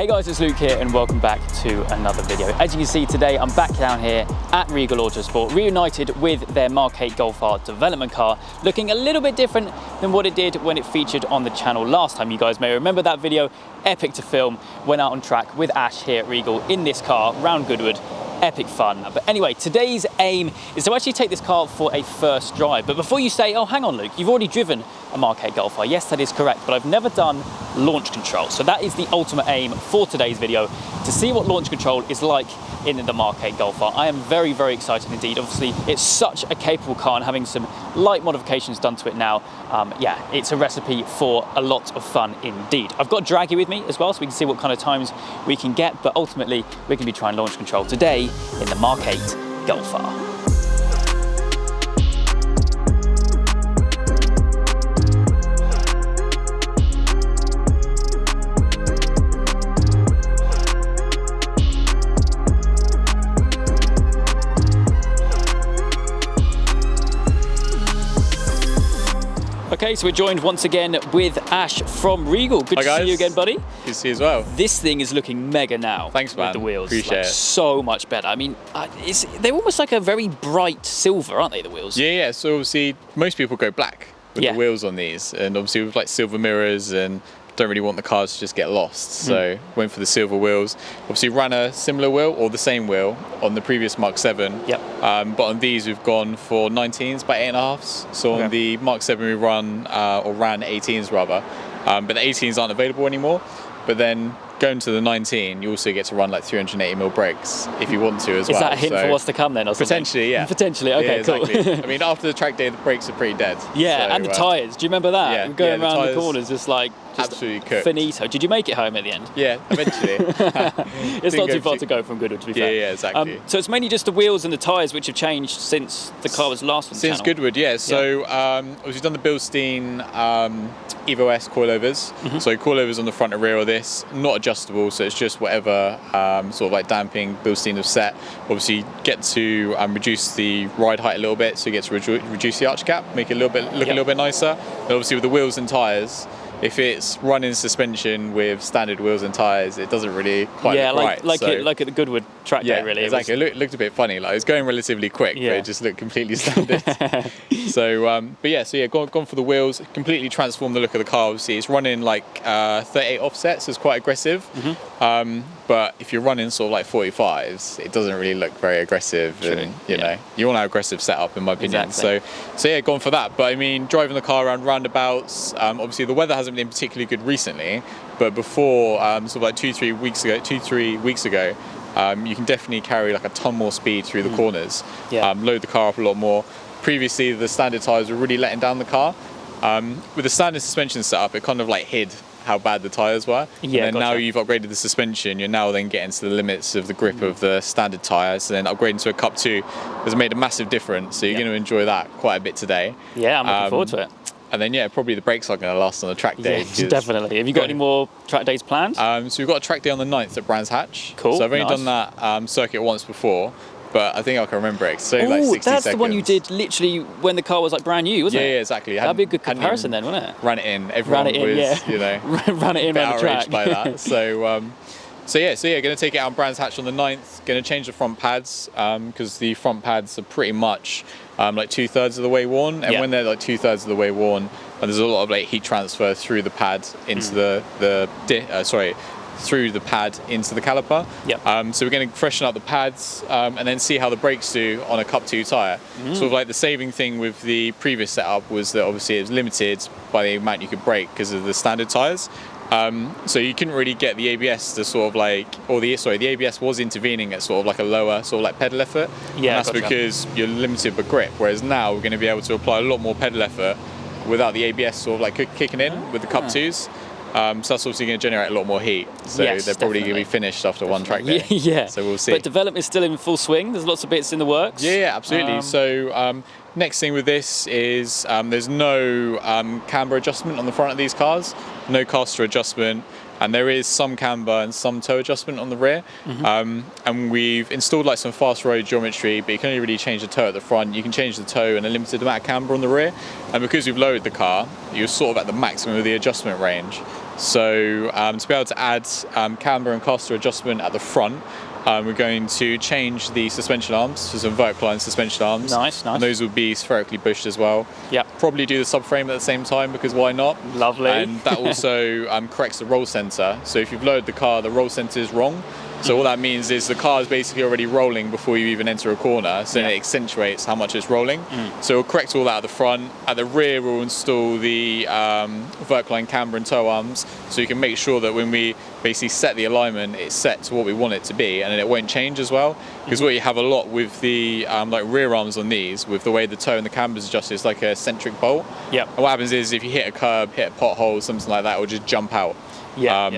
Hey guys, it's Luke here and welcome back to another video. As you can see today, I'm back down here at Regal Autosport, reunited with their MK8 Golf R development car, looking a little bit different than what it did when it featured on the channel last time. You guys may remember that video, epic to film, went out on track with Ash here at Regal in this car, round Goodwood. Epic fun. But anyway, today's aim is to actually take this car for a first drive. But before you say, oh, hang on, Luke, you've already driven a MK8 Golf R. Yes, that is correct, but I've never done launch control. So that is the ultimate aim for today's video, to see what launch control is like in the MK8 Golf R. I am very, very excited indeed. Obviously, it's such a capable car, and having some light modifications done to it now, yeah, it's a recipe for a lot of fun indeed. I've got Draggy with me as well, so we can see what kind of times we can get, but ultimately, we're gonna be trying launch control today in the MK8 Golf R. Okay, so we're joined once again with Ash from Regal. Good to see you again, buddy. Good to see you as well. This thing is looking mega now. Thanks, man. With the wheels. Appreciate it. So much better. I mean, they're almost like a very bright silver, aren't they, the wheels? Yeah. So obviously, most people go black with the wheels on these, and obviously with like silver mirrors, and don't really want the cars to just get lost. So went for the silver wheels. Obviously ran a similar wheel or the same wheel on the previous Mark 7. Yep. But on these we've gone for 19s by 8.5s. So on the Mark 7 we ran 18s rather. But the 18s aren't available anymore. But then going to the 19, you also get to run like 380mm brakes if you want to as well. Is that a hint for what's to come then? Or potentially, yeah. Potentially, okay, yeah, exactly. cool. I mean, after the track day, the brakes are pretty dead. Yeah, so, and the tyres. Do you remember that? Yeah, Going around the the corners, just absolutely cooked. Finito. Did you make it home at the end? Yeah, eventually. It's not too far to go from Goodwood, to be fair. Yeah, exactly. So it's mainly just the wheels and the tyres which have changed since the car was last on the channel. Since Goodwood, yeah. So we've done the Bilstein Evo S coilovers. So coilovers on the front and rear of this, not adjustable, so it's just whatever sort of like damping Bilstein have set. Obviously get to reduce the ride height a little bit, so you get to reduce the arch gap, make it look a little bit nicer. And obviously with the wheels and tyres, if it's running suspension with standard wheels and tyres, it doesn't really quite look right. like at the Goodwood track day, really. Exactly. It looked a bit funny. Like it was going relatively quick, but it just looked completely standard. So, gone for the wheels. Completely transformed the look of the car. Obviously, it's running like 38 offsets, so it's quite aggressive. But if you're running sort of like 45s, it doesn't really look very aggressive. True. And you know, you want an aggressive setup, in my opinion. Exactly. So yeah, gone for that. But I mean, driving the car around roundabouts. Obviously, the weather hasn't been particularly good recently. But before, sort of like 2-3 weeks ago, you can definitely carry like a ton more speed through the corners. Load the car up a lot more. Previously, the standard tyres were really letting down the car. With the standard suspension setup, it kind of like hid how bad the tyres were. And then now you've upgraded the suspension, you're now then getting to the limits of the grip of the standard tyres. And then upgrading to a Cup 2 has made a massive difference. So you're going to enjoy that quite a bit today. Yeah, I'm looking forward to it. And then, yeah, probably the brakes are going to last on the track day. Yeah, definitely. Have you got any more track days planned? So we've got a track day on the 9th at Brands Hatch. Cool. So I've only done that circuit once before, but I think I can remember it. So like 60 that's seconds. The one you did literally when the car was like brand new, wasn't it? Yeah, exactly. That'd be a good comparison then, wouldn't it? Ran it in. Everyone was, you know, ran it in around the track. by that. So yeah, going to take it out on Brands Hatch on the 9th. Going to change the front pads because the front pads are pretty much like 2/3 of the way worn, and when they're like 2/3 of the way worn, and there's a lot of like heat transfer through the pad into through the pad into the caliper. So we're going to freshen up the pads and then see how the brakes do on a Cup 2 tyre. Sort of like the saving thing with the previous setup was that obviously it was limited by the amount you could brake because of the standard tyres. So you couldn't really get the ABS to sort of like, the ABS was intervening at sort of like a lower sort of like pedal effort. Yeah, and that's because you're limited by grip. Whereas now we're going to be able to apply a lot more pedal effort without the ABS sort of like kicking in with the Cup 2s. So that's obviously going to generate a lot more heat. So they're probably going to be finished after one track day. Yeah. So we'll see. But development is still in full swing. There's lots of bits in the works. Yeah, absolutely. So next thing with this is there's no camber adjustment on the front of these cars, no caster adjustment. and there is some camber and some toe adjustment on the rear. And we've installed like some fast road geometry, but you can only really change the toe at the front. You can change the toe and a limited amount of camber on the rear. And because we've lowered the car, you're sort of at the maximum of the adjustment range. So to be able to add camber and caster adjustment at the front, we're going to change the suspension arms to some vertical line suspension arms. Nice. And those will be spherically bushed as well. Yeah. Probably do the subframe at the same time, because why not? Lovely. And that also corrects the roll center. So if you've loaded the car, the roll center is wrong. So all that means is the car is basically already rolling before you even enter a corner, so it accentuates how much it's rolling. So we'll correct all that at the front. At the rear, we'll install the vertical line camber and toe arms, so you can make sure that when we basically set the alignment, it's set to what we want it to be, and then it won't change as well. Because what you have a lot with the like rear arms on these, with the way the toe and the camber is adjusted, it's like a centric bolt. Yep. And what happens is if you hit a curb, hit a pothole, something like that, it will just jump out.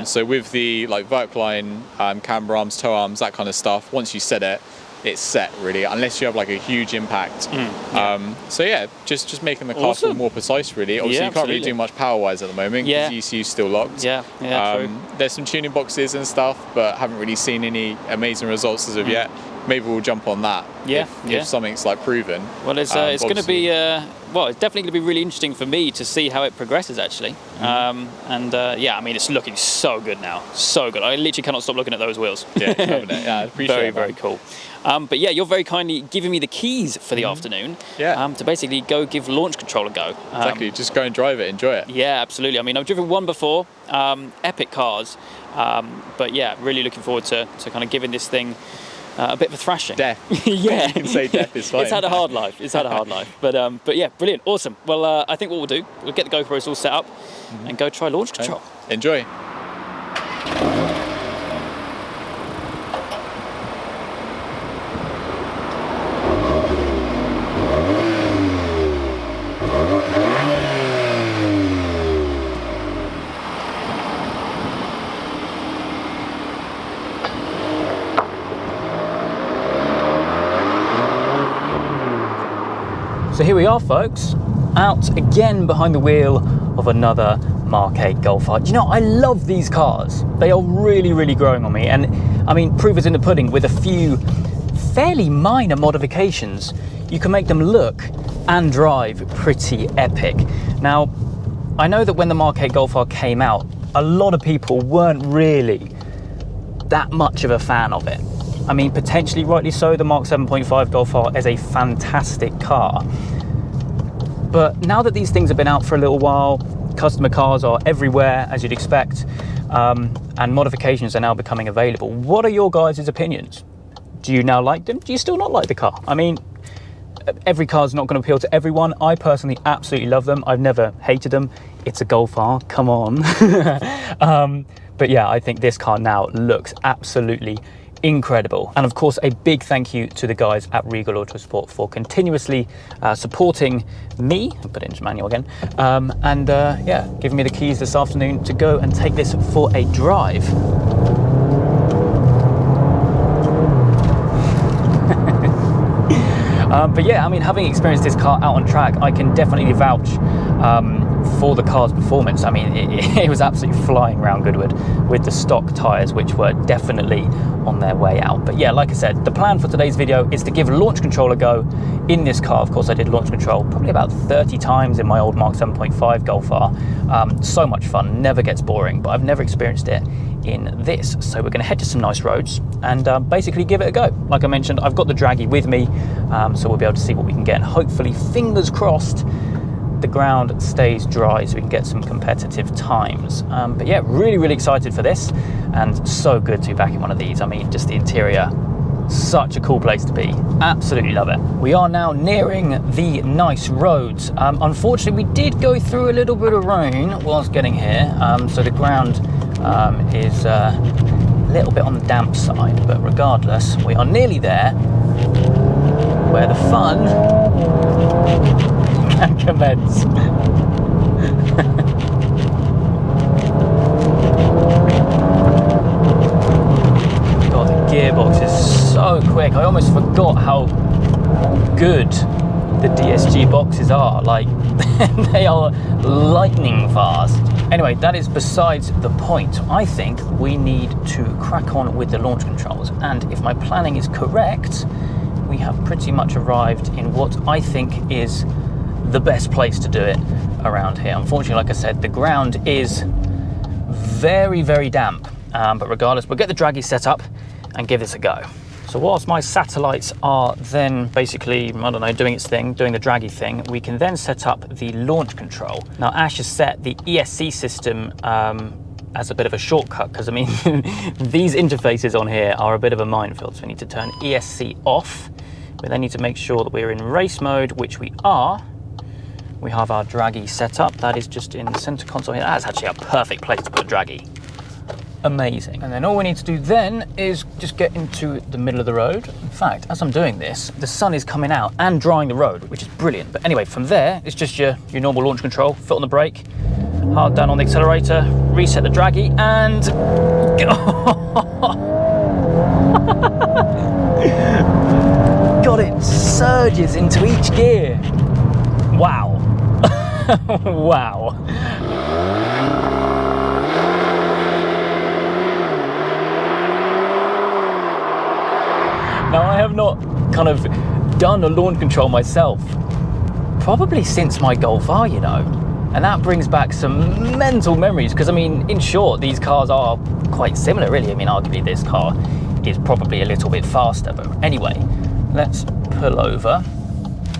So with the like vertical line camber arms, toe arms, that kind of stuff, once you set it, it's set really, unless you have like a huge impact. So yeah, just making the car feel more precise really. Obviously you can't really do much power wise at the moment because the ECU's still locked. True. There's some tuning boxes and stuff, but haven't really seen any amazing results as of yet. Maybe we'll jump on that if something's like proven. Well, it's going to be it's definitely going to be really interesting for me to see how it progresses actually. I mean, it's looking so good now, so good. I literally cannot stop looking at those wheels. I appreciate it. Very cool. But yeah, you're very kindly giving me the keys for the afternoon. To basically go give launch control a go. Exactly, just go and drive it, enjoy it. Yeah, absolutely. I mean, I've driven one before, epic cars, but yeah, really looking forward to kind of giving this thing a bit of a thrashing. Death. You can say death is fine. It's had a hard life. But yeah, brilliant, awesome. Well, I think what we'll do, we'll get the GoPros all set up and go try launch control. Enjoy. So here we are, folks, out again behind the wheel of another Mark 8 Golf R. You know, I love these cars. They are really, really growing on me. And I mean, proof is in the pudding. With a few fairly minor modifications, you can make them look and drive pretty epic. Now, I know that when the Mark 8 Golf R came out, a lot of people weren't really that much of a fan of it. I mean, potentially rightly so. The Mark 7.5 Golf R is a fantastic car. But now that these things have been out for a little while, customer cars are everywhere, as you'd expect, and modifications are now becoming available. What are your guys' opinions? Do you now like them? Do you still not like the car? I mean, every car's not going to appeal to everyone. I personally absolutely love them. I've never hated them. It's a Golf R, come on. But yeah, I think this car now looks absolutely incredible. And of course, a big thank you to the guys at Regal Autosport for continuously supporting me. I'll put it into manual again. Yeah, giving me the keys this afternoon to go and take this for a drive. But yeah, I mean, having experienced this car out on track, I can definitely vouch for the car's performance. I mean, it was absolutely flying around Goodwood with the stock tyres, which were definitely on their way out. But yeah, like I said, the plan for today's video is to give launch control a go in this car. Of course, I did launch control probably about 30 times in my old Mark 7.5 Golf R. So much fun, never gets boring, but I've never experienced it in this. So we're going to head to some nice roads and basically give it a go. Like I mentioned, I've got the Draggy with me, so we'll be able to see what we can get, and hopefully, fingers crossed, the ground stays dry so we can get some competitive times. But yeah, really, really excited for this, and so good to be back in one of these. I mean, just the interior, such a cool place to be. Absolutely love it. We are now nearing the nice roads. Unfortunately, we did go through a little bit of rain whilst getting here, so the ground is a little bit on the damp side, but regardless, we are nearly there where the fun can commence. God, the gearbox is so quick. I almost forgot how good the DSG boxes are. Like, they are lightning fast. Anyway, that is besides the point. I think we need to crack on with the launch controls, and if my planning is correct, we have pretty much arrived in what I think is the best place to do it around here. Unfortunately, like I said, the ground is very, very damp. But regardless, we'll get the draggy set up and give this a go. So whilst my satellites are then basically, I don't know, doing its thing, doing the draggy thing, we can then set up the launch control. Now Ash has set the ESC system as a bit of a shortcut, because I mean, these interfaces on here are a bit of a minefield. So we need to turn ESC off. We then need to make sure that we're in race mode, which we are. We have our draggy set up. That is just in the center console here. That's actually a perfect place to put a draggy. Amazing. And then all we need to do then is just get into the middle of the road. In fact, as I'm doing this, the sun is coming out and drying the road, which is brilliant. But anyway, from there, it's just your normal launch control, foot on the brake, hard down on the accelerator, reset the draggy, and God, it surges into each gear. Wow. Wow. Now, I have not kind of done a launch control myself, probably since my Golf R, you know, and that brings back some mental memories, because I mean, in short, these cars are quite similar, really. I mean, arguably this car is probably a little bit faster, but anyway, let's pull over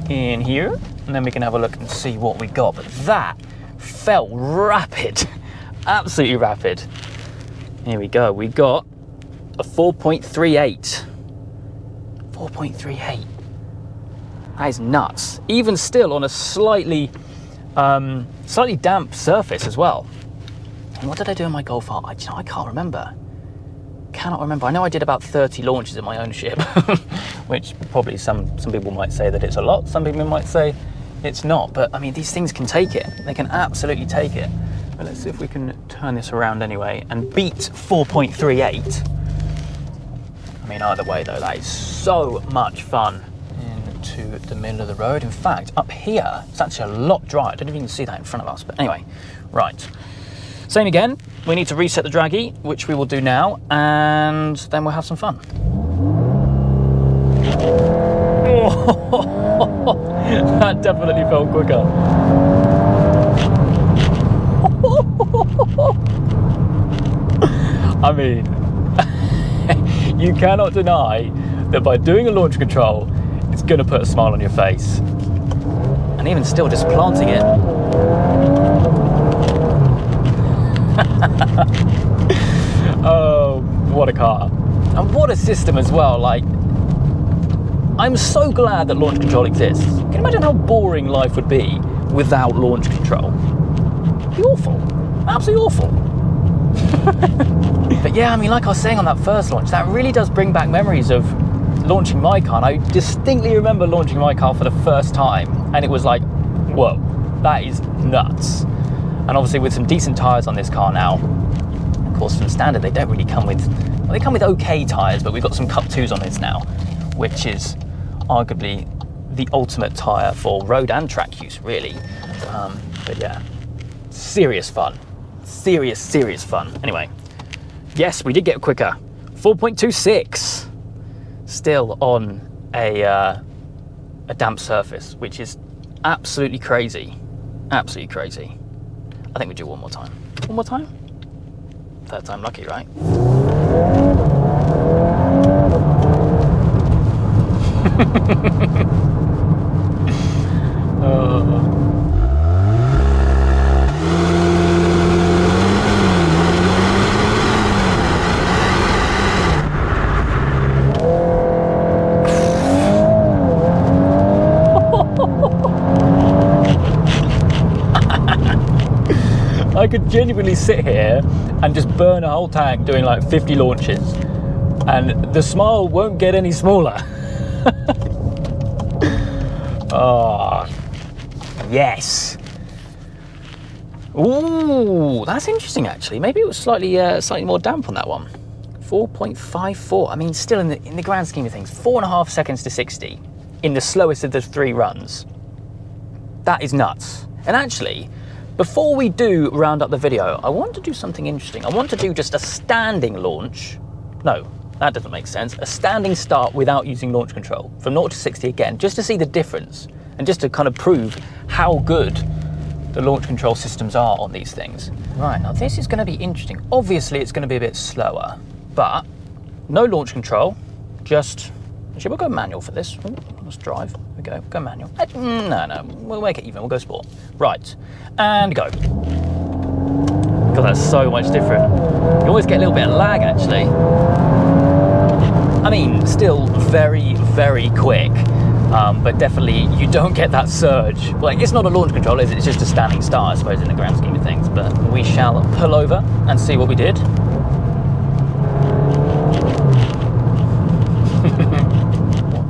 in here, and then we can have a look and see what we got. But that felt rapid, absolutely rapid. Here we go, we got a 4.38. 4.38. That is nuts. Even still on a slightly damp surface as well. And what did I do in my Golf R? I can't remember. Cannot remember. I know I did about 30 launches in my ownership, which probably some people might say that it's a lot. Some people might say it's not. But I mean, these things can take it. They can absolutely take it. But let's see if we can turn this around anyway and beat 4.38. I mean, either way though, that is so much fun. Into the middle of the road. In fact, up here, it's actually a lot drier. I didn't even see that in front of us, but anyway, right. Same again, we need to reset the draggy, which we will do now, and then we'll have some fun. Oh, that definitely felt quicker. I mean, you cannot deny that by doing a launch control, it's going to put a smile on your face. And even still, just planting it. Oh, what a car. And what a system as well. Like, I'm so glad that launch control exists. Can you imagine how boring life would be without launch control? It'd be awful. Absolutely awful. But yeah, I mean, like I was saying on that first launch, that really does bring back memories of launching my car. And I distinctly remember launching my car for the first time, and it was like, whoa, that is nuts. And obviously with some decent tyres on this car now, of course from standard they don't really come with, well, they come with okay tyres, but we've got some Cup 2s on this now, which is arguably the ultimate tyre for road and track use, really. But yeah, serious fun. Serious fun. Anyway, yes, we did get quicker. 4.26. Still on a damp surface, which is absolutely crazy. Absolutely crazy. I think we do one more time. One more time? Third time lucky, right? I could genuinely sit here and just burn a whole tank doing like 50 launches, and the smile won't get any smaller. Oh, yes. Ooh, that's interesting actually. Maybe it was slightly more damp on that one. 4.54. I mean, still in the grand scheme of things, 4.5 seconds to 60 in the slowest of the 3 runs. That is nuts. And actually, before we do round up the video, I want to do something interesting. I want to do just a standing launch. No, that doesn't make sense. A standing start without using launch control from 0 to 60 again, just to see the difference and just to kind of prove how good the launch control systems are on these things. Right, now this is going to be interesting. Obviously it's going to be a bit slower, but no launch control, just, actually we'll go manual for this. Ooh, let's drive. There we go, go manual. No, we'll make it even, we'll go sport. Right, and go. God, that's so much different. You always get a little bit of lag actually. I mean, still very, very quick. But definitely you don't get that surge. Like, it's not a launch control, is it? It's just a standing start, I suppose, in the grand scheme of things. But we shall pull over and see what we did.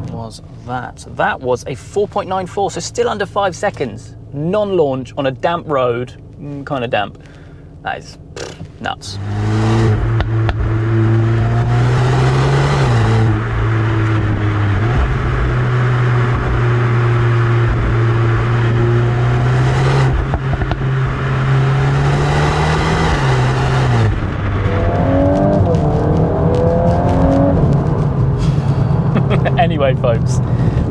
What was that? That was a 4.94, so still under 5 seconds. Non-launch on a damp road, kind of damp. That is nuts. Anyway, folks,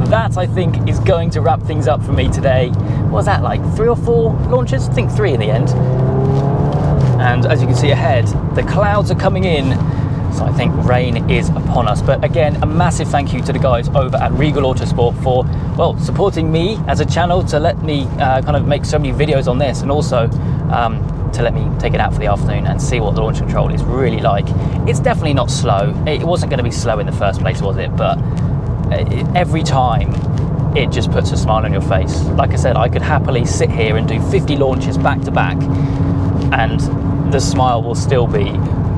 that I think is going to wrap things up for me today. What was that, like 3 or 4 launches? I think 3 in the end. And as you can see ahead, the clouds are coming in, so I think rain is upon us. But again, a massive thank you to the guys over at Regal Autosport for, well, supporting me as a channel to let me kind of make so many videos on this, and also to let me take it out for the afternoon and see what the launch control is really like. It's definitely not slow. It wasn't going to be slow in the first place, was it? But every time it just puts a smile on your face. Like I said, I could happily sit here and do 50 launches back to back and the smile will still be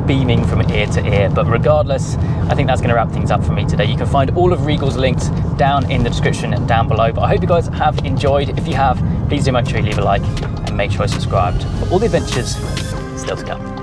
beaming from ear to ear. But regardless, I think that's going to wrap things up for me today. You can find all of Regal's links down in the description and down below. But I hope you guys have enjoyed. If you have, please do make sure you leave a like and make sure you're subscribed for all the adventures still to come.